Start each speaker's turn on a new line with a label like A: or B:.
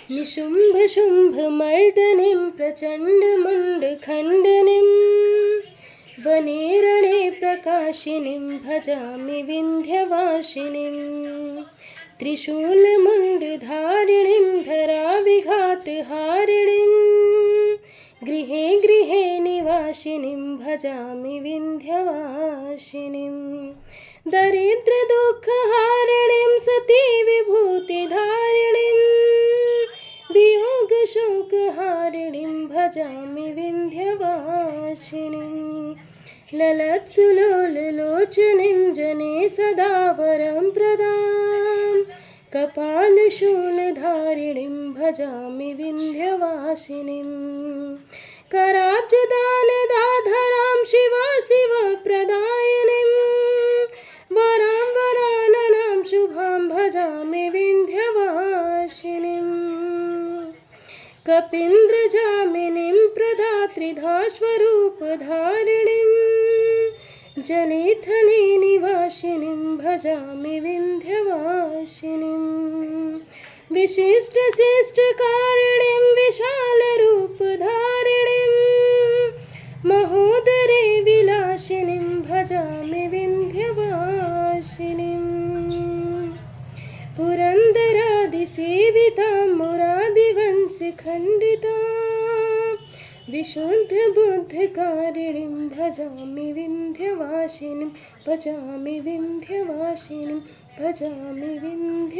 A: निशुम्भशुम्भमर्दनीं प्रचण्डमुण्डखण्डनीं वने रणे प्रकाशिनीं भजामि विन्ध्यवासिनीं त्रिशूलमुण्डधारिणीं धराविघातहारिणीं गृहे गृहे निवासिनीं भजामि विन्ध्यवासिनीं दरिद्रदुःखहारिणीं सती विभूतिधारिणीं वियोगशोकहारिणीं भजामि विन्ध्यवासिनीं ललत्सुलोललोचनीं जने सदा वरं प्रदां कपालशूलधारिणीं भजामि विन्ध्यवासिनीं कराब्जदानदाधरां शिवप्रदायिनीं वरां वराननां शुभां भजामि विन्ध्यवासिनीं कपीन्द्रजामिनीं प्रदात्रिधास्वरूपधारिणीं जनिथनि निवासिनीं भजामि विन्ध्यवासिनीं विशिष्टशिष्टकारिणीं विशालरूपधारिणीं महोदरे विलासिनीं भजामि विन्ध्यवासिनीं पुरन्दरादिसेवितां मुरादिवंशखण्डितां विशुद्धबुद्धकारिणीं भजामि विन्ध्यवासिनीं भजामि विन्ध्यवासिनीं भजामि विन्ध्यवासिनीम्।